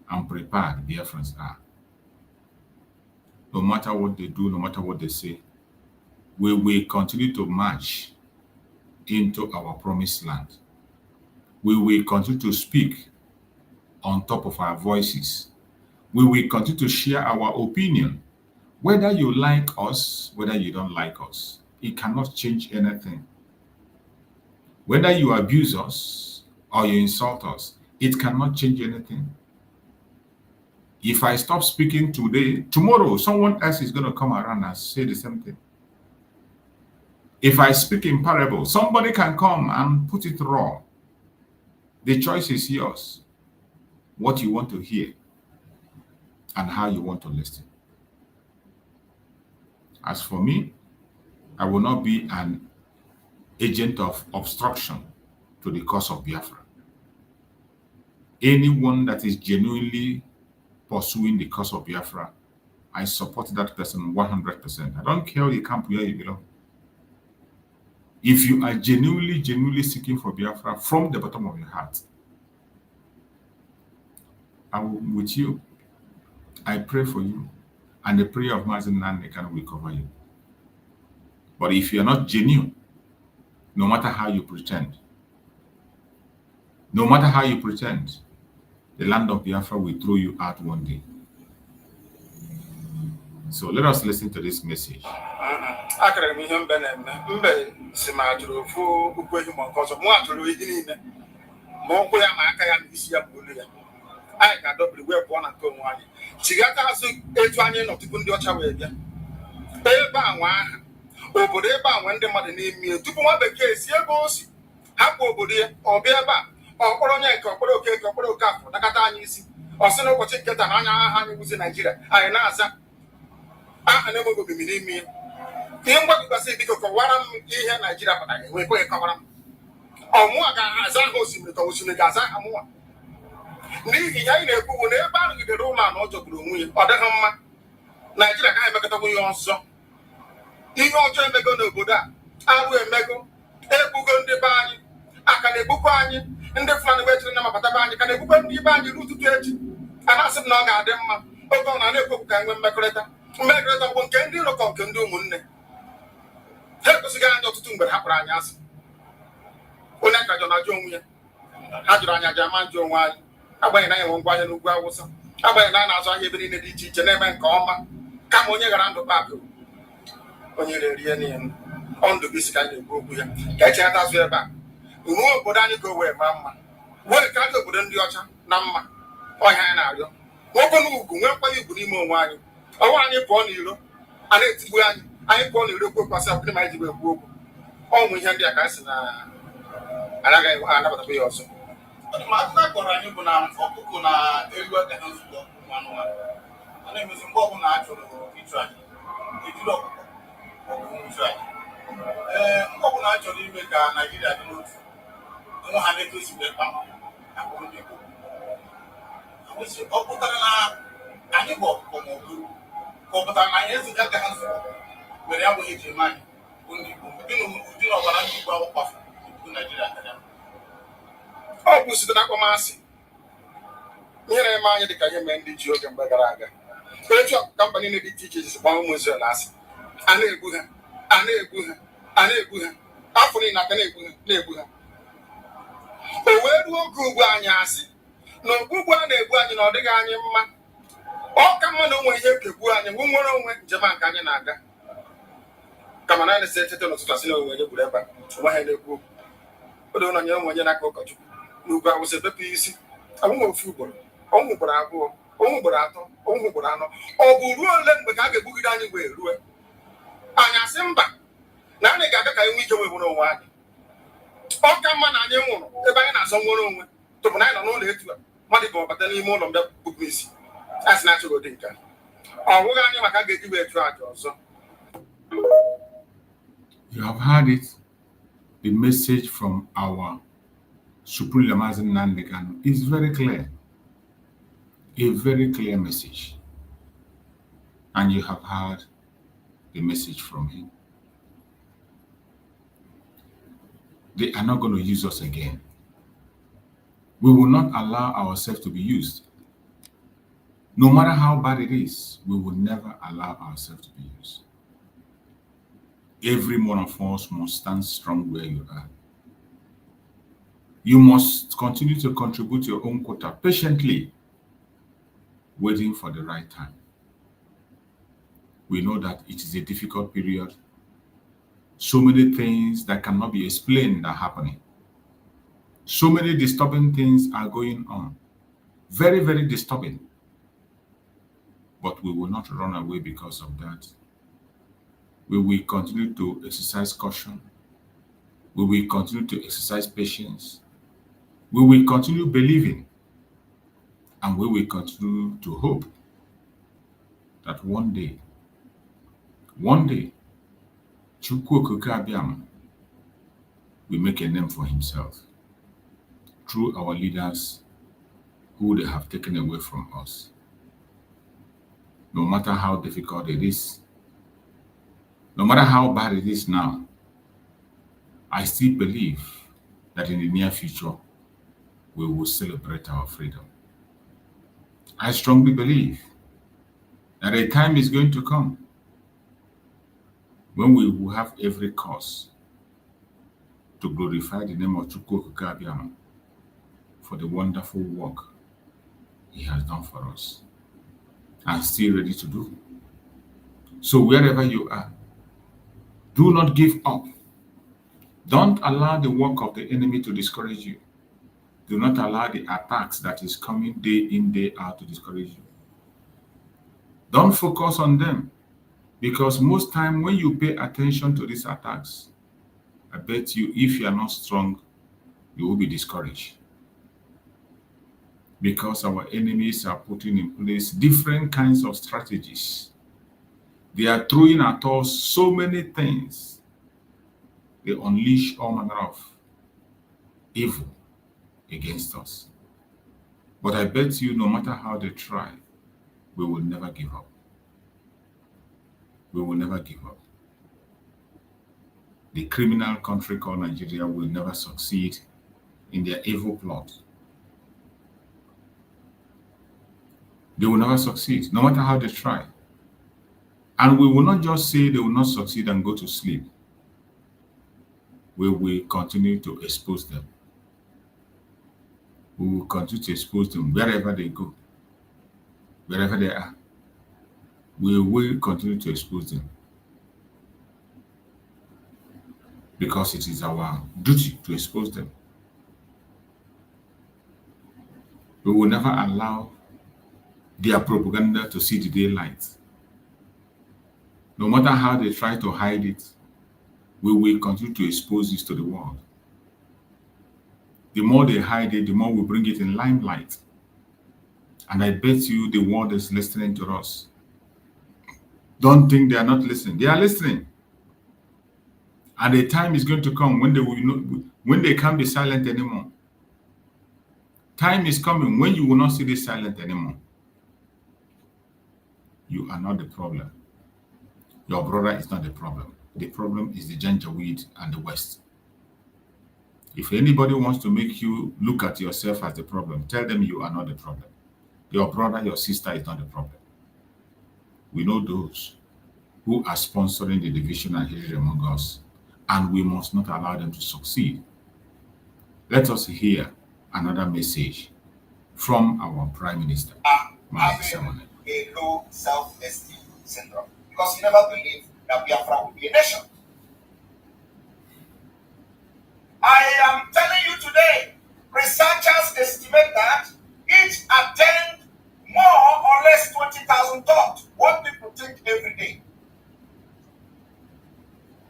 and prepared Biafrans are. No matter what they do, no matter what they say, we will continue to march into our promised land. We will continue to speak on top of our voices. We will continue to share our opinion, whether you like us, whether you don't like us. It cannot change anything. Whether you abuse us or you insult us, it cannot change anything. If I stop speaking today, tomorrow someone else is going to come around and say the same thing. If I speak in parable, somebody can come and put it wrong. The choice is yours. What you want to hear and how you want to listen. As for me, I will not be an agent of obstruction to the cause of Biafra. Anyone that is genuinely pursuing the cause of Biafra, I support that person 100%. I don't care the camp where you belong. If you are genuinely seeking for Biafra from the bottom of your heart, I'm with you. I pray for you, and the prayer of Mazin Nandekan will cover you. But if you're not genuine, no matter how you pretend, the land of Biafra will throw you out one day. So let us listen to this message. ihe mgbagọsị biko kọwara m ihe Naijiria pụtara enwe ekweghị kọwara m ọmụwa ga-aza aha osimiri ka osimiri ga-aza aha mụnwa n'ihi ya anyị na-ekwu bụ na ebe a rụgidere ụlọ a na ọ jọgburu onwe ya ọ dịghị mma Naijiria gaghị emekọtakwu ihe ọzọ ihe ọjọọ emego n'obodo a arụ emego egbugo ndị be anyị aka na-egbukwa anyị ndị Fulani wetiri na mabata be anyị ka na-egbukwa ndị be anyị n'ụtụtụ echi a na-asị m na ọ ga-adị mma oge ọ na-ekwu ka enwe mmekọrịta bụ nke ndị iro ka nke ndị ụmụnne ha ekwesịghị anyị ọtụtụ mgbe ha kpọrọ anyị asị onye ka jọ na-ajụ onwe ya ha jụrụ anyị aja ama njụ onwe anyị agbanyeghị na anyị nwe ngwa ahịa n'ugwu Awụsa agbanyeghị na a na-azụ ahịa ebe niile dị iche iche na-eme nke ọma kama onye gara ndụ paakị onye rerie n'ihe ndụ bụ isi ka anyị na-ekwu okwu ya ka echeghata azụ ebe a ruo obodo anyị ka o wee maa mma wee karịa obodo ndị ọcha na mma ọhịa anyị na-arịọ nwoke na ugwu nwee nkwanye ugwu n'ime onwe anyị ọnwa anyị pụọ n'iro a na-etigbu anyị pụọ n'iro kwekwasị ọbụla ma anyị ji wee kwuo okwu ọnwụ ihe ndị a ka anyị si na anaghị anabatakwa ya ọzọ akụkọ akọrọ anyị bụ na ọkụkọ na elu aka na nzukọ anụmanụ a na-emezi mgbe ọbụla a chọrọ ịchụ anyị ejiri ọkụkọ ịchụ anyị mgbe ọbụla a chọrọ ime ka Naijiria dị n'otu onwe ha na-etozi wee kpa akụrụ ndị Igbo ọ pụtara na anyị bụ ọkụkọ ma ọ bụ ka ọ pụtara na anyị eziga aka ha nzukọ mere ya bụ eji eme anyị bụ ndị Igbo ụdị na ọbara ndị Igbo ahụ kpafu Naijiria ọ bụ site na akpọmasị ihe na-eme anyị dịka ihe mere ndị ji oge mgbe gara aga etu ka mba niile dị iche iche ji gbaa ụmụ Izrel asị a na-egbu ha afọ niile aka na-egbu ha o wee ruo oge ugbu anyị asị na ogbugbu a na-egbu anyị na ọ dịghị anyị mma ọ ka mma na onwe ihe kegbu anyị nwere onwe njem a nke anyị na-aga kama na na-ese etete n'ụtụtụ asị na onwe onye gburu ebe a onwe ha na-ekwu okwu odo na nye onwe onye n'aka ụkọchukwu n'ugwu Awụsa ebepụ isi ọnwụ ofu ugboro ọnwụ ugboro abụọ ọnwụ ugboro atọ ọnwụ ugboro anọ ọ bụ ruo ole mgbe ka a ga-egbugide anyị wee rue anyị asị mba na anyị ga-aga ka anyị nwee ike nwebụrụ onwe anyị ọ ka mma na anyị nwụrụ ebe anyị na-azọ nwere onwe tupu na anyị nọ n'ụlọ etu a mmadụ bụ ọbata n'ime ụlọ mbịa kpupu isi a sị na achọghị ụdị nke ọ bụghị anyị maka a ga-eji wee chụọ aja ọzọ. You have heard it. The message from our Supreme Lamazin Nandekano is very clear. A very clear message. And you have heard the message from him. They are not going to use us again. We will not allow ourselves to be used. No matter how bad it is, we will never allow ourselves to be used. Every one of us must stand strong where you are. You must continue to contribute your own quota patiently, waiting for the right time. We know that it is a difficult period. So many things that cannot be explained are happening. So many disturbing things are going on. Very, very disturbing. But we will not run away because of that. We will continue to exercise caution. We will continue to exercise patience. We will continue believing. And we will continue to hope that one day, Chukwu Okike Abiama will make a name for himself through our leaders who they have taken away from us. No matter how difficult it is, no matter how bad it is now, I still believe that in the near future, we will celebrate our freedom. I strongly believe that a time is going to come when we will have every cause to glorify the name of Chukwu Okike Abiama for the wonderful work he has done for us and still ready to do. So wherever you are, do not give up. Don't allow the work of the enemy to discourage you. Do not allow the attacks that is coming day in, day out to discourage you. Don't focus on them, because most time when you pay attention to these attacks, I bet you if you are not strong, you will be discouraged. Because our enemies are putting in place different kinds of strategies They are throwing at us so many things. They unleash all manner of evil against us. But I bet you, no matter how they try, we will never give up. We will never give up. The criminal country called Nigeria will never succeed in their evil plot. They will never succeed, no matter how they try. And we will not just say they will not succeed and go to sleep. We will continue to expose them. We will continue to expose them wherever they go, wherever they are. We will continue to expose them. Because it is our duty to expose them. We will never allow their propaganda to see the daylight. No matter how they try to hide it, we will continue to expose this to the world. The more they hide it, the more we bring it in limelight. And I bet you the world is listening to us. Don't think they are not listening. They are listening. And the time is going to come when they can't be silent anymore. Time is coming when you will not see this silent anymore. You are not the problem. Your brother is not the problem. The problem is the Janjaweed and the West. If anybody wants to make you look at yourself as the problem, tell them you are not the problem. Your brother, your sister is not the problem. We know those who are sponsoring the division and hatred among us, and we must not allow them to succeed. Let us hear another message from our Prime Minister, Having a low self-esteem syndrome, because he never believed that Biafra would be a nation. I am telling you today, researchers estimate that each attend more or less 20,000 thoughts, what people think every day.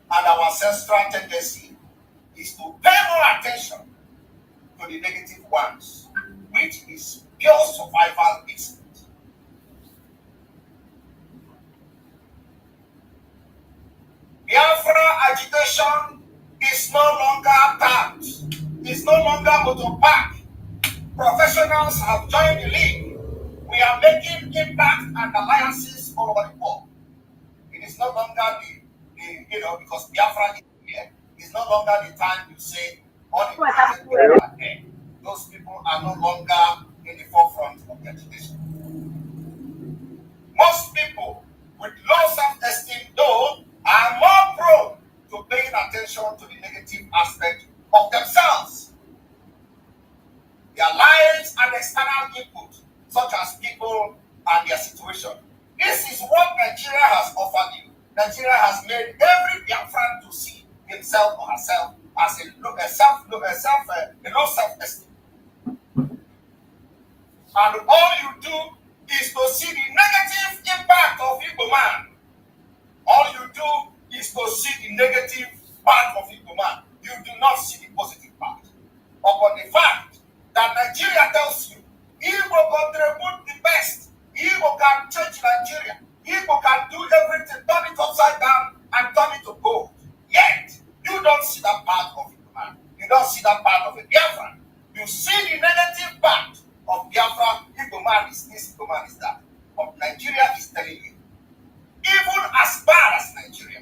And our ancestral tendency is to pay more attention to the negative ones, which is pure survival instinct. Biafra agitation is no longer tapped. It's no longer motopack. Professionals have joined the league. We are making impact and alliances all over the world. It is no longer because Biafra is here, it's no longer the time you say all the people are there. Those people are no longer in the forefront of the agitation. Most people with low self-esteem, though, are more prone to paying attention to the negative aspect of themselves. Their lives and external input, such as people and their situation. This is what Nigeria has offered you. Nigeria has made every Biafran to see himself or herself as a low self-esteem. And all you do is to see the negative impact of Igbo man. All you do is to see the negative part of Igbo man. You do not see the positive part. Upon the fact that Nigeria tells you, Igbo contribute the best. Igbo can change Nigeria. Igbo can do everything, turn it upside down and turn it to gold. Yet, you don't see that part of Igbo man. You don't see that part of a Biafra. You see the negative part of Biafra. Igbo man is this, Igbo man is that. But Nigeria is telling you, even as bad as Nigeria.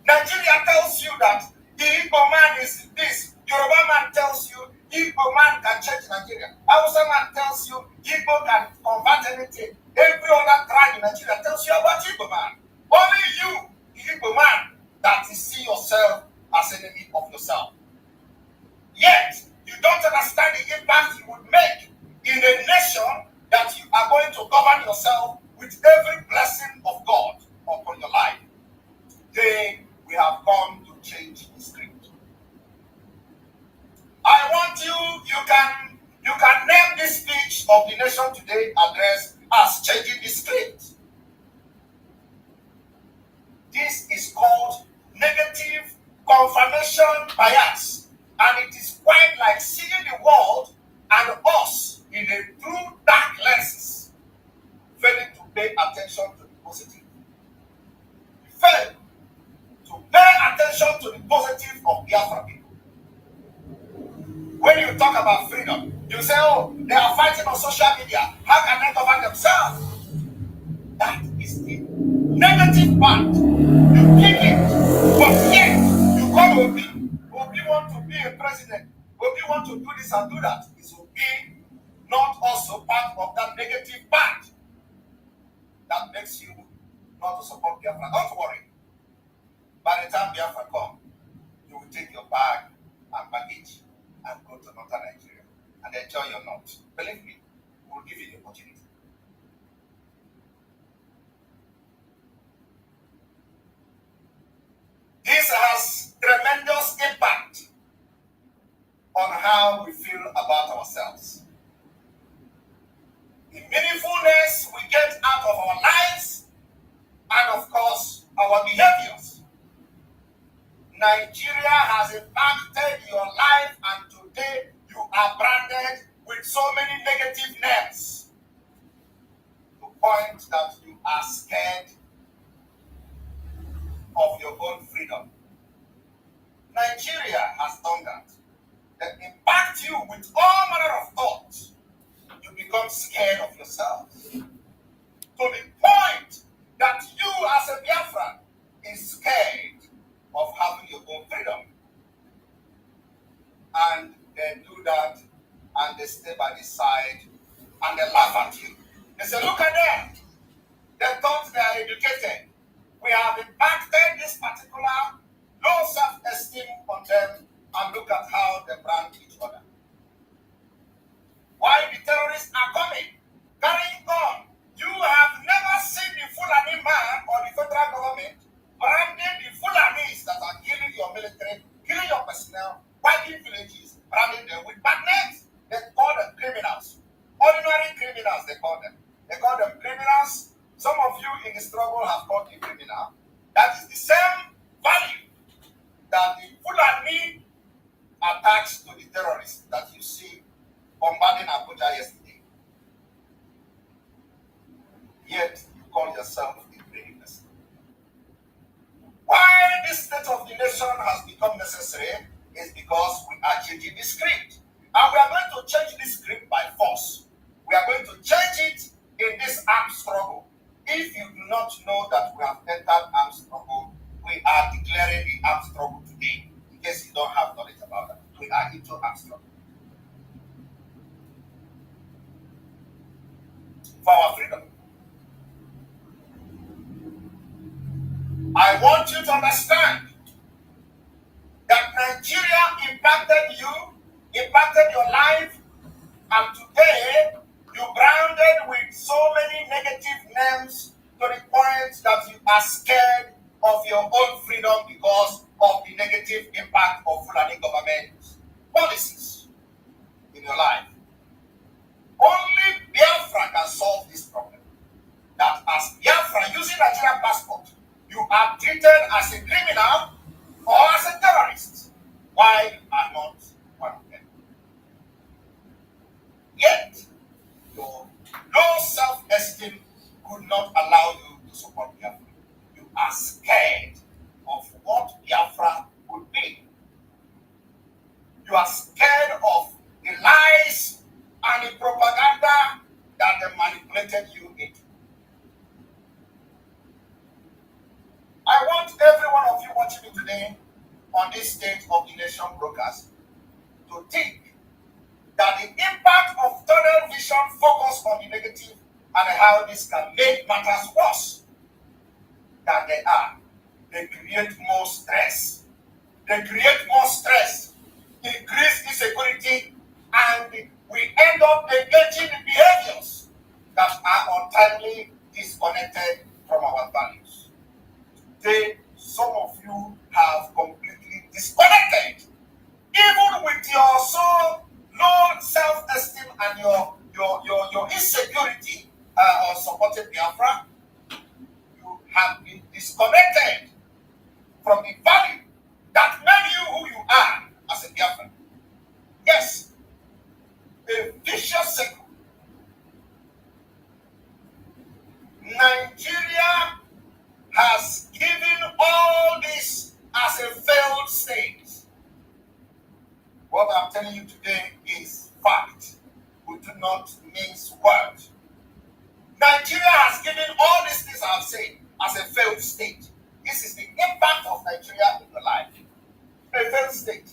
Nigeria tells you that the Igbo man is this. Yoruba man tells you Igbo man can change Nigeria. Hausa man tells you Igbo can convert anything. Every other tribe in Nigeria tells you about Igbo man. Only you, the Igbo man, that you see yourself as enemy of yourself. Yet, you don't understand the impact you would make in a nation that you are going to govern yourself with every blessing of God upon your life. Today, we have come to change the script. I want you can name this speech of the Nation Today address as changing the script. This is called negative confirmation bias, and it is quite like seeing the world and us in a true dark lenses, failing to pay attention to the positive. You say, oh, they are fighting on social media. How can they govern themselves? That is the negative part. You kick it, but yet you call Obi. Obi want to be a president. Obi want to do this and do that. Is Obi not also part of that negative part that makes you not to support Biafra? Don't worry. By the time Biafra come, you will take your bag and baggage and go to northern Nigeria and enjoy your north. Believe me, we will give you the opportunity. This has tremendous impact on how we feel about ourselves. The meaningfulness we get out of our lives and, of course, our behaviors. Nigeria has impacted your life, and today you are branded with so many negative names to the point that you are scared of your own freedom. Nigeria has done that. They impact you with all manner of thoughts. You become scared of yourself. To the point that you as a Biafran is scared of having your own freedom. And they do that and they stay by the side and they laugh at you. They say, look at them. They thought they are educated. We have impacted this particular low self-esteem on them, and look at how they brand each other. Why the terrorists are coming, carrying on. You have never seen the Fulani man or the federal government branding the Fulanis that are killing your military, killing your personnel, wiping villages, branding them with bad names. They call them criminals. Ordinary criminals, they call them. They call them criminals. Some of you in the struggle have called it criminal. That is the same value that the Fulani attached to the terrorists that you see bombarding Abuja yesterday. Yet you call yourself a brave person. Why this state of the nation has become necessary is because we are changing the script. And we are going to change this script by force. We are going to change it in this armed struggle. If you do not know that we have entered armed struggle, we are declaring the armed struggle today. In case you don't have knowledge about that, we are into armed struggle. For our freedom. I want you to understand that Nigeria impacted you, impacted your life, and today you branded with so many negative names to the point that you are scared of your own freedom because of the negative impact of Fulani government policies in your life. Only Biafra can solve this problem. That as Biafra using Nigerian passport, you are treated as a criminal or as a terrorist. Why you are not one of them? Yet, your low self-esteem could not allow you to support Biafra. You are scared of what Biafra would be. You are scared of the lies and the propaganda that they manipulated you into. I want every one of you watching me today on this State of the Nation broadcast to think that the impact of tunnel vision focus on the negative and how this can make matters worse than they are. They create more stress. They create more stress, increase insecurity, and we end up engaging in behaviors that are entirely disconnected from our values. Today, some of you have completely disconnected, even with your so low self-esteem and your insecurity on supporting Biafra. You have been disconnected from the value that made you who you are as a Biafran. Yes, a vicious circle. Nigeria has given all this as a failed state. What I'm telling you today is fact. not mince words. Nigeria has given all these things I've said as a failed state. This is the impact of Nigeria in your life. A failed state.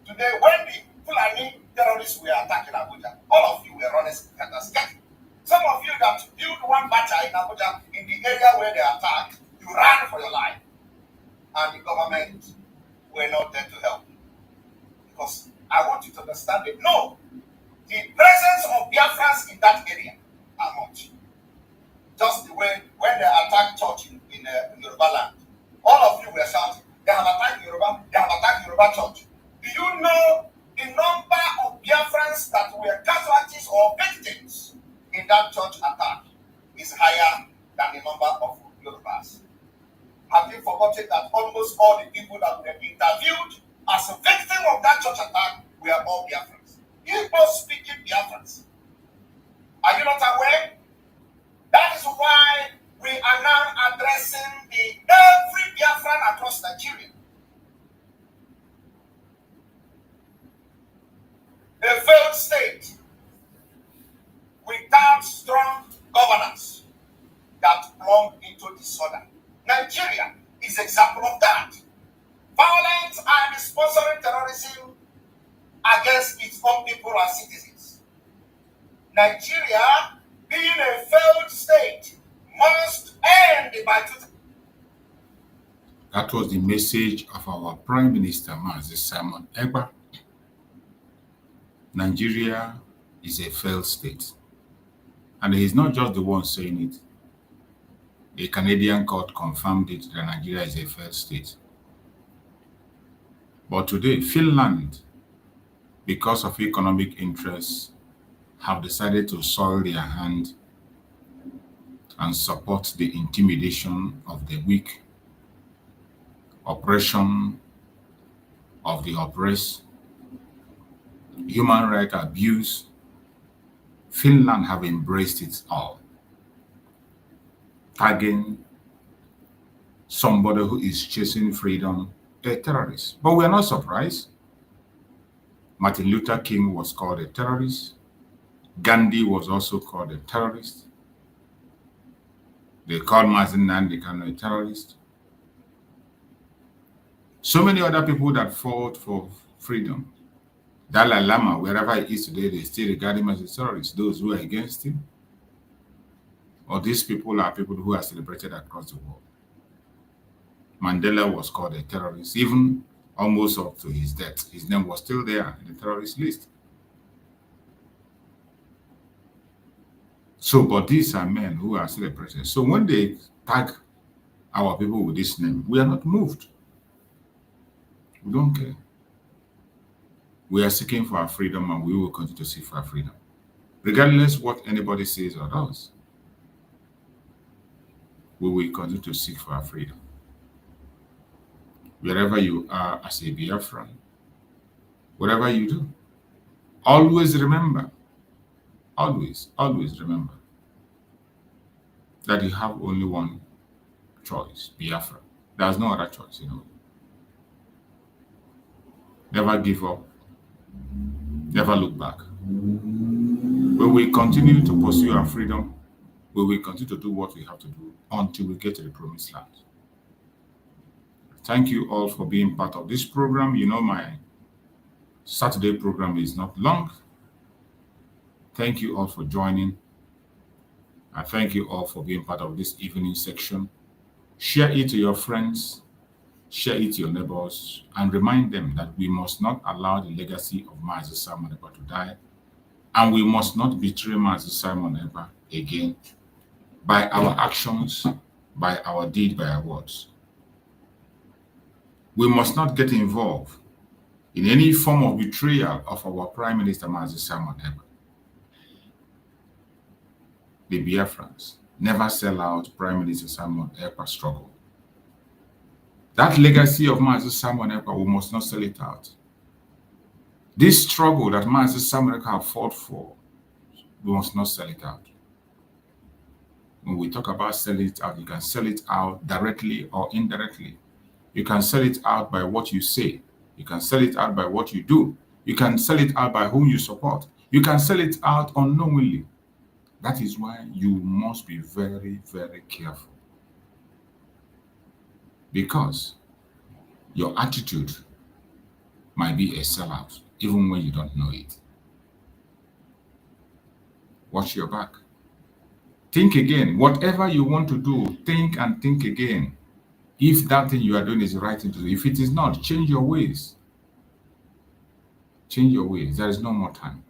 Today, when the Fulani terrorists were attacking Abuja, all of you were running scattered. Some of you that built one batter in Abuja, in the area where they attacked, you ran for your life. And the government were not there to help. Because I want you to understand it. No, the presence of Biafrans in that area are much. Just the way when they attacked church in Yoruba land, all of you were shouting, they have attacked Yoruba, they have attacked Yoruba church. Do you know the number of Biafrans that were casualties or victims in that church attack is higher than the number of Yorubas? Have you forgotten that almost all the people that were interviewed as a victim of that church attack were all Biafrans? Igbo-speaking Biafrans. Are you not aware? That is why we are now addressing every Biafran across Nigeria. A failed state without strong governance that plunged into disorder. Nigeria is an example of that. Violence and sponsoring terrorism against its own people and citizens. Nigeria, being a failed state, must end by 2000. That was the message of our Prime Minister, Simon Ekpa. Nigeria is a failed state. And he's not just the one saying it. A Canadian court confirmed it that Nigeria is a failed state. But today, Finland, because of economic interests, have decided to soil their hand and support the intimidation of the weak, oppression of the oppressed, human rights abuse. Finland have embraced it all, tagging somebody who is chasing freedom a terrorist. But we are not surprised. Martin Luther King was called a terrorist. Gandhi was also called a terrorist. They called Mazen Nnamdi Kanu a terrorist. So many other people that fought for freedom. Dalai Lama, wherever he is today, they still regard him as a terrorist, those who are against him. Or these people are people who are celebrated across the world. Mandela was called a terrorist, even almost up to his death. His name was still there in the terrorist list. So, but these are men who are celebrated. So when they tag our people with this name, we are not moved. We don't care. We are seeking for our freedom and we will continue to seek for our freedom. Regardless what anybody says or does, we will continue to seek for our freedom. Wherever you are as a Biafran, whatever you do, always remember, always remember that you have only one choice, Biafra. There's no other choice, Never give up. Never look back. We will continue to pursue our freedom. We will continue to do what we have to do until we get to the promised land. Thank you all for being part of this program. My Saturday program is not long. Thank you all for joining. I thank you all for being part of this evening section. Share it to your friends. Share it to your neighbors and remind them that we must not allow the legacy of Mazi Simon Ekpa to die, and we must not betray Mazi Simon Ekpa again by our actions, by our deed, by our words. We must not get involved in any form of betrayal of our Prime Minister Mazi Simon Ekpa. The Biafrans never sell out Prime Minister Simon Ekpa's struggle. That legacy of Mazi Simon Ekpa, we must not sell it out. This struggle that Mazi Simon Ekpa fought for, we must not sell it out. When we talk about selling it out, you can sell it out directly or indirectly. You can sell it out by what you say. You can sell it out by what you do. You can sell it out by whom you support. You can sell it out unknowingly. That is why you must be very, very careful. Because your attitude might be a sellout, even when you don't know it. Watch your back. Think again. Whatever you want to do, think and think again. If that thing you are doing is the right thing to do. If it is not, change your ways. Change your ways. There is no more time.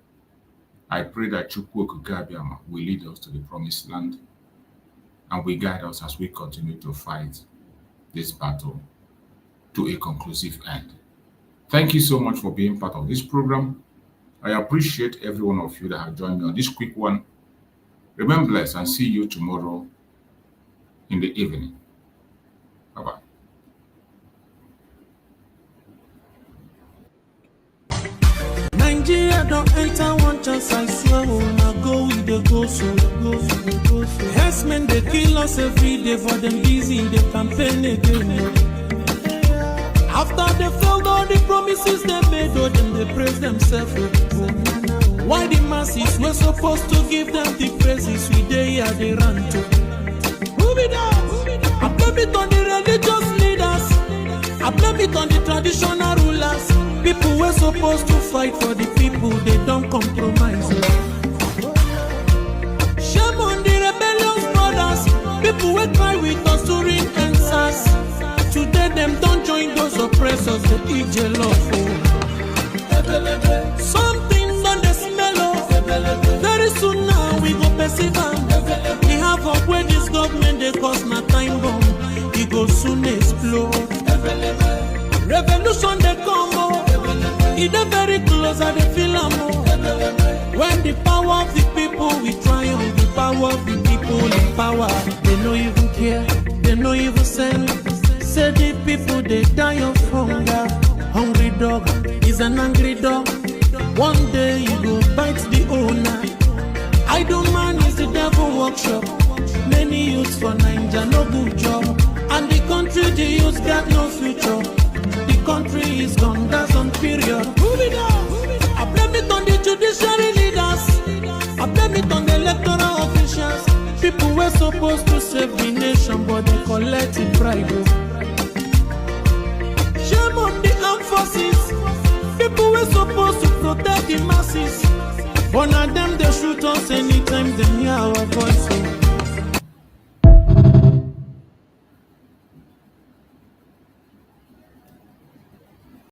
I pray that Chukwu Okike will lead us to the promised land and will guide us as we continue to fight this battle to a conclusive end. Thank you so much for being part of this program. I appreciate every one of you that have joined me on this quick one. Remain blessed and see you tomorrow in the evening. Bye-bye. Nigeria don't enter one chance, I swear. Now go with the go so. Herdsmen, they kill us every day, for them busy, they campaign again. After they failed all the promises they made, oh, them they praise themselves. Why the masses were supposed to give them the praises we they are they run to? Move it out. I blame it on the religious leaders. I blame it on the traditional rulers. People were supposed to fight for the people, they don't compromise. Shame on the rebellious brothers. People will cry with us during answers. Today them don't join those oppressors, they eat jollof. Something on the smell of. Very soon now we go perceive. We have up where this government they cause na time bomb. It go soon explode. Revolution they come. It's very close and they feel when the power of the people we triumph, the power of the people in power. They no even care, they no even send. Say the people they die of hunger. Hungry dog is an angry dog. One day you go bite the owner. Idle man is the devil workshop. Many youths for Nigeria no good job. And the country the youths got no future. The country is gone, that's on period. Move it out. I blame it on the judiciary leaders. I blame it on the electoral officials. People were supposed to save the nation, but they collected bribe. Shame on the armed forces. People were supposed to protect the masses. But now them they shoot us anytime they hear our voice.